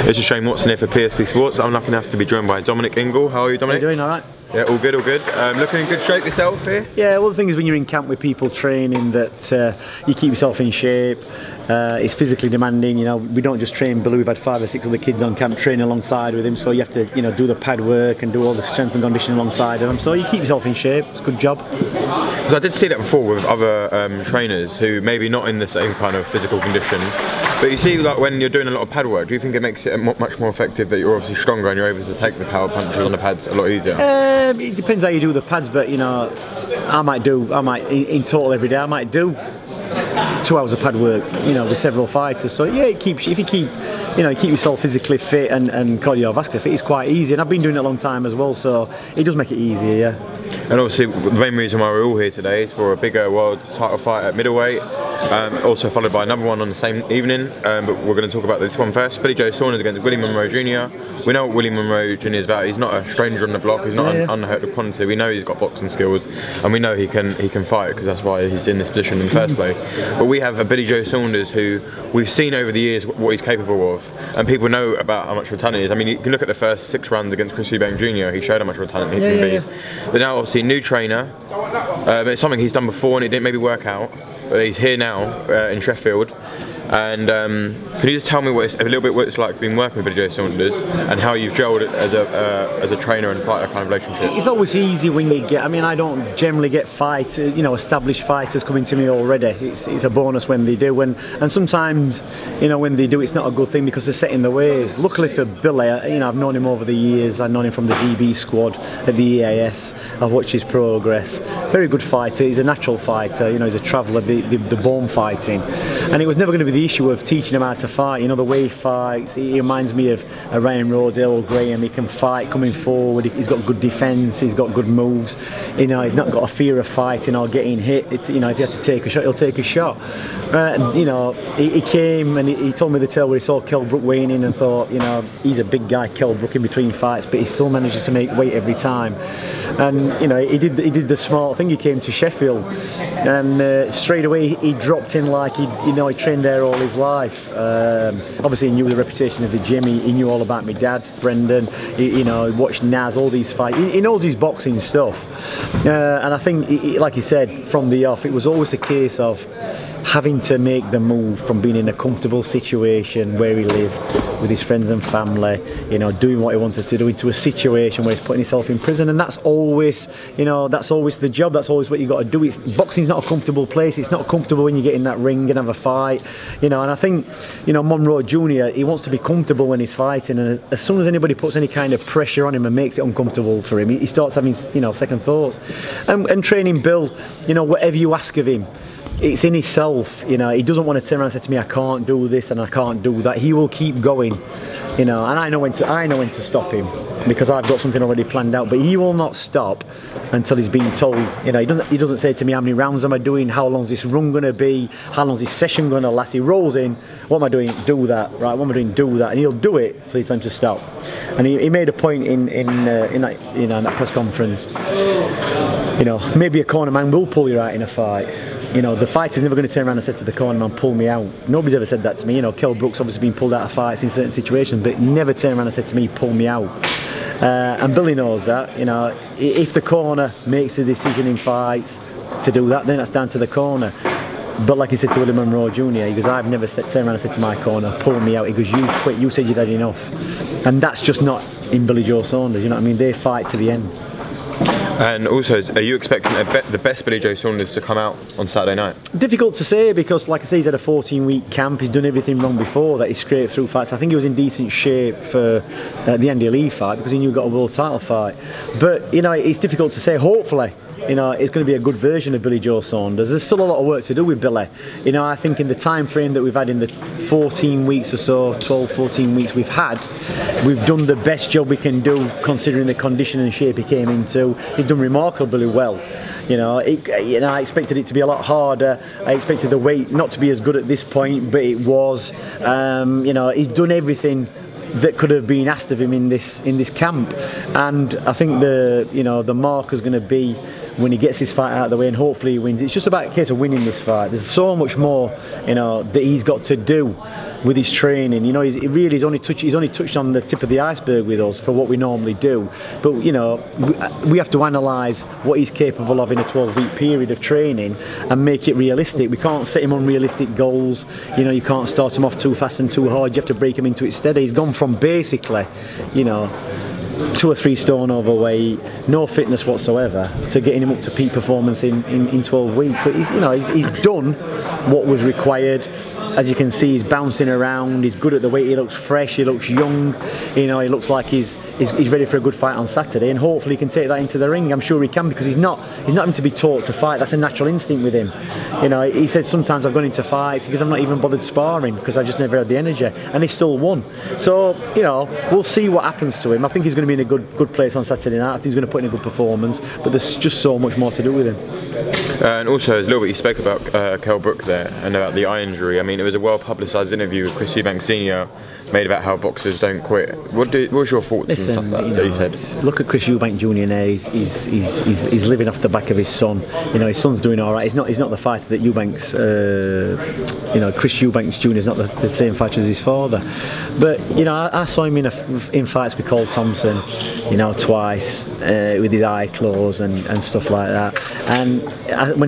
It's just Shane Watson here for PSV Sports. I'm lucky enough to be joined by Dominic Ingle. How are you, Dominic? How you doing? All right? Yeah, all good, all good. Looking in good shape yourself here? Yeah, well, the thing is when you're in camp with people training that you keep yourself in shape. It's physically demanding, you know. We don't just train Billy, we've had 5 or 6 other kids on camp training alongside with him, so you have to, you know, do the pad work and do all the strength and conditioning alongside of them, so you keep yourself in shape. It's a good job. Because I did see that before with other trainers who maybe not in the same kind of physical condition, but you see, like, when you're doing a lot of pad work, do you think it makes it much more effective that you're obviously stronger and you're able to take the power punches on the pads a lot easier? It depends how you do the pads, but you know, I might in total every day I might do 2 hours of pad work, you know, with several fighters. So yeah, it keeps, if you keep, you know, keep yourself physically fit and cardiovascular fit, it's quite easy. And I've been doing it a long time as well, so it does make it easier, yeah. And obviously the main reason why we're all here today is for a bigger world title fight at middleweight, also followed by another one on the same evening, but we're going to talk about this one first. Billy Joe Saunders against Bjs-Munroe Jr. We know what Bjs-Munroe Jr. is about. He's not a stranger on the block, he's not unhurt of quantity. We know he's got boxing skills and we know he can fight, because that's why he's in this position in the first place. But we have a Billy Joe Saunders who we've seen over the years what he's capable of, and people know about how much of a talent he is. I mean, you can look at the first 6 runs against Eubank Jr. He showed how much of a talent he can be. But now obviously new trainer, it's something he's done before and it didn't maybe work out, but he's here now in Sheffield. And can you just tell me a little bit what it's like being working with Billy Joe Saunders and how you've gelled as a trainer and fighter kind of relationship? It's always easy when you get, I mean, I don't generally get established fighters coming to me already. It's a bonus when they do, and sometimes, you know, when they do, it's not a good thing because they're set in the ways. Luckily for Billy, you know, I've known him over the years. I've known him from the GB squad at the EAS. I've watched his progress. Very good fighter. He's a natural fighter. You know, he's a traveller, the born fighting, and it was never going to be the issue of teaching him how to fight. You know, the way he fights, he reminds me of Ryan Rhodes, Earl Graham. He can fight coming forward, he's got good defence, he's got good moves, you know, he's not got a fear of fighting or getting hit. It's, you know, if he has to take a shot, he'll take a shot. You know, he came and he told me the tale where he saw Kell Brook weighing in and thought, you know, he's a big guy, Kell Brook, in between fights, but he still manages to make weight every time. And you know, he did the smart thing. He came to Sheffield and straight away he dropped in like he trained there all his life. Obviously he knew the reputation of the gym, he knew all about my dad, Brendan, you know, he watched Naz, all these fights, he knows his boxing stuff. And I think, like he said, from the off, it was always a case of having to make the move from being in a comfortable situation where he lived with his friends and family, you know, doing what he wanted to do, into a situation where he's putting himself in prison. And that's always, you know, that's always the job, that's always what you got to do. Boxing's not a comfortable place, it's not comfortable when you get in that ring and have a fight, you know. And I think, you know, Munroe Jr., he wants to be comfortable when he's fighting, and as soon as anybody puts any kind of pressure on him and makes it uncomfortable for him, he starts having, you know, second thoughts. And training Bill, you know, whatever you ask of him, it's in himself, you know. He doesn't want to turn around and say to me, I can't do this and I can't do that. He will keep going, you know, and I know when to stop him, because I've got something already planned out. But he will not stop until he's been told, you know. He doesn't say to me, how many rounds am I doing, how long's this run going to be, how long's this session going to last. He rolls in, what am I doing, do that, right, what am I doing, do that, and he'll do it till he tells him to stop. And he made a point in that, you know, in that press conference, you know, maybe a corner man will pull you out in a fight. You know, the fighter's never going to turn around and say to the corner man, pull me out. Nobody's ever said that to me. You know, Kell Brook's obviously been pulled out of fights in certain situations, but never turned around and said to me, pull me out. And Billy knows that. You know, if the corner makes the decision in fights to do that, then that's down to the corner. But like he said to Bjs-Munroe Jr., he goes, I've never turned around and said to my corner, pull me out. He goes, you quit, you said you'd had enough. And that's just not in Billy Joe Saunders, you know what I mean? They fight to the end. And also, are you expecting the best Billy Joe Saunders to come out on Saturday night? Difficult to say, because like I say, he's had a 14-week camp, he's done everything wrong before that, he's scraped through fights. I think he was in decent shape for the Andy Lee fight, because he knew he got a world title fight. But, you know, it's difficult to say. Hopefully, you know, it's going to be a good version of Billy Joe Saunders. There's still a lot of work to do with Billy. You know, I think in the time frame that we've had, in the 14 weeks or so, 12, 14 weeks we've had, we've done the best job we can do considering the condition and shape he came into. He's done remarkably well. You know, I expected it to be a lot harder. I expected the weight not to be as good at this point, but it was. You know, he's done everything that could have been asked of him in this camp, and I think the marker is going to be when he gets this fight out of the way and hopefully he wins. It's just about a case of winning this fight. There's so much more, you know, that he's got to do with his training. You know, he's only touched on the tip of the iceberg with us for what we normally do. But you know, we have to analyse what he's capable of in a 12-week period of training and make it realistic. We can't set him unrealistic goals. You know, you can't start him off too fast and too hard. You have to break him into it steady. He's gone from basically, you know, 2 or 3 stone overweight, no fitness whatsoever, to getting him up to peak performance in 12 weeks. So he's done what was required. As you can see, he's bouncing around, he's good at the weight, he looks fresh, he looks young, you know, he looks like he's ready for a good fight on Saturday, and hopefully he can take that into the ring. I'm sure he can, because he's not having to be taught to fight. That's a natural instinct with him. You know, he said sometimes I've gone into fights because I'm not even bothered sparring because I just never had the energy, and he still won. So, you know, we'll see what happens to him. I think he's going to be in a good place on Saturday night. I think he's going to put in a good performance, but there's just so much more to do with him. And also, as a little bit you spoke about Kell Brook there and about the eye injury. I mean, it was a well publicised interview with Chris Eubank Sr. made about how boxers don't quit. What was your thoughts on stuff that he said? Look at Chris Eubank Jr. now. He's living off the back of his son. You know, his son's doing all right. He's not the fighter that Eubank's. You know, Chris Eubanks Jr. is not the same fighter as his father. But you know, I saw him in fights with Cole Thompson. You know, twice with his eye closed and stuff like that. And when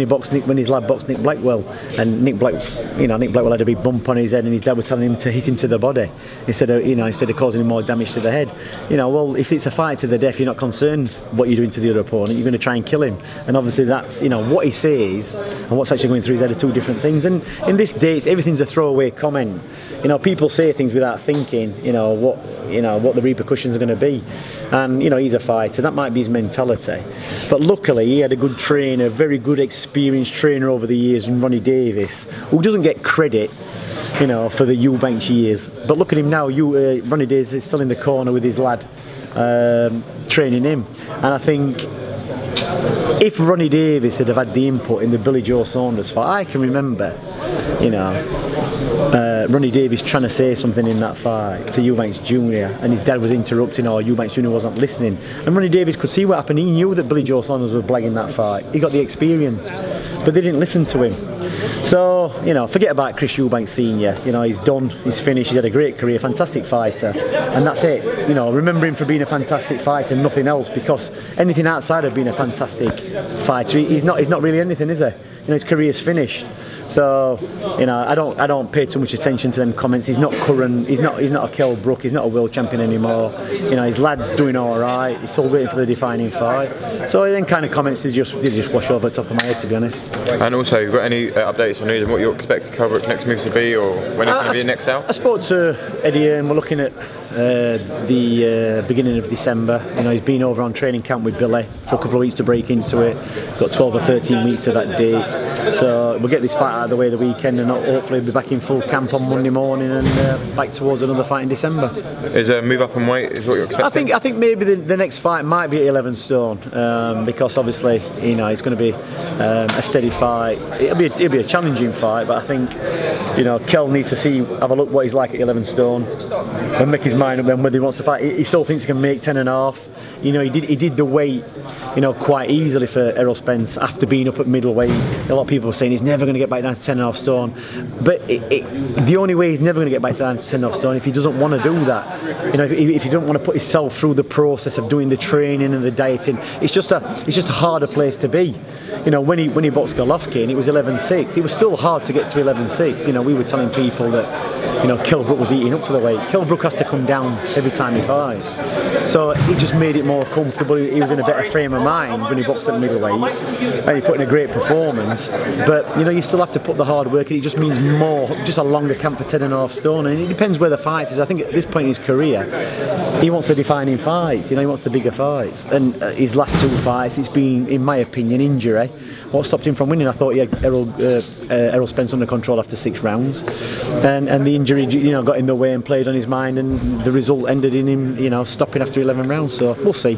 his lad boxed Nick Blackwell, and Nick Blackwell had a big bump on his head, and his dad was telling him to hit him to the body instead of causing him more damage to the head. You know, well, if it's a fight to the death, you're not concerned what you're doing to the other opponent. You're going to try and kill him. And obviously, that's, you know, what he says and what's actually going through his head are 2 different things. And in this day, everything's a throwaway comment. You know, people say things without thinking. You know what the repercussions are going to be. And you know, he's a fighter. That might be his mentality. But luckily, he had a good trainer, a very good, experienced trainer over the years, in Ronnie Davis, who doesn't get credit, you know, for the Eubanks years. But look at him now. Ronnie Davis is still in the corner with his lad, training him. And I think if Ronnie Davis had have had the input in the Billy Joe Saunders fight, I can remember, you know, Ronnie Davis trying to say something in that fight to Eubanks Jr. and his dad was interrupting, or Eubanks Jr. wasn't listening. And Ronnie Davis could see what happened. He knew that Billy Joe Saunders was blagging that fight. He got the experience, but they didn't listen to him. So, you know, forget about Chris Eubank Sr. You know, he's done, he's finished, he's had a great career, fantastic fighter, and that's it. You know, remember him for being a fantastic fighter and nothing else, because anything outside of being a fantastic fighter, he's not really anything, is he? You know, his career's finished. So, you know, I don't pay too much attention to them comments. He's not current. He's not a Kell Brook. He's not a world champion anymore. You know, his lad's doing all right. He's still waiting for the defining fight. So then, kind of comments they just wash over the top of my head, to be honest. And also, you got any updates on news on what you expect Kell Brook's next move to be, or when it's going to be next out? I spoke to Eddie, and we're looking at the beginning of December. You know, he's been over on training camp with Billy for a couple of weeks to break into it. Got 12 or 13 weeks to that date. So we'll get this fight out of the way the weekend, and hopefully be back in full camp on Monday morning and back towards another fight in December. Is a move up in weight is what you're expecting? I think maybe the next fight might be at 11 stone, because obviously, you know, it's going to be a steady fight. It'll be a challenging fight, but I think, you know, Kell needs to have a look what he's like at 11 stone and make his mind up then whether he wants to fight. He still thinks he can make 10.5. You know, he did the weight, you know, quite easily for Errol Spence after being up at middleweight. A lot of people were saying he's never going to get back down to 10.5 stone, but the only way he's never going to get back down to 10.5 stone if he doesn't want to do that. You know, if he don't want to put himself through the process of doing the training and the dieting, it's just a harder place to be. You know, when he boxed Golovkin, it was 11.6. It was still hard to get to 11.6. You know, we were telling people that, you know, Kell Brook was eating up to the weight. Kell Brook has to come down every time he fights. So it just made it more comfortable. He was in a better frame of mind when he boxed at middleweight, and he put in a great performance. But you know, you still have to put the hard work in. It just means just a longer camp for 10.5 stone. And it depends where the fight is. I think at this point in his career, he wants the defining fights. You know, he wants the bigger fights. And his last 2 fights, it's been, in my opinion, injury. What stopped him from winning? I thought he had Errol Spence under control after 6 rounds, and the injury, you know, got in the way and played on his mind, and the result ended in him, you know, stopping after 11 rounds. So we'll see.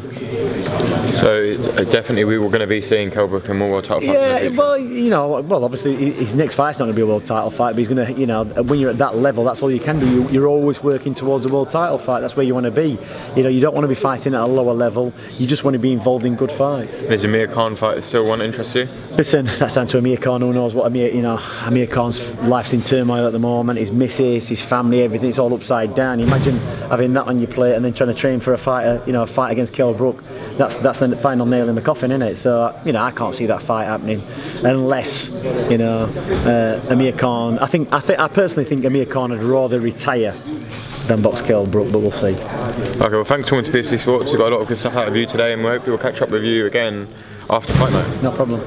So definitely we were going to be seeing Kell Brook in more world title fights in the future. Well, you know, obviously his next fight's not going to be a world title fight, but he's going to, you know, when you're at that level, that's all you can do. You're always working towards a world title fight. That's where you want to be. You know, you don't want to be fighting at a lower level. You just want to be involved in good fights. Is Amir Khan fight still one interest you? Listen, that's down to Amir Khan. Who knows what Amir? You know, Amir Khan's life's in turmoil at the moment. His missus, his family, everything's all upside down. Imagine having that on your plate and then trying to train for a fight, you know, a fight against Kell Brook. That's the final nail in the coffin, isn't it? So, you know, I can't see that fight happening unless, you know, Amir Khan. I personally think Amir Khan would rather retire than box Kell Brook, but we'll see. Okay, well, thanks for coming to PFC Sports. We've got a lot of good stuff out of you today, and we hope we'll catch up with you again after fight night. No problem.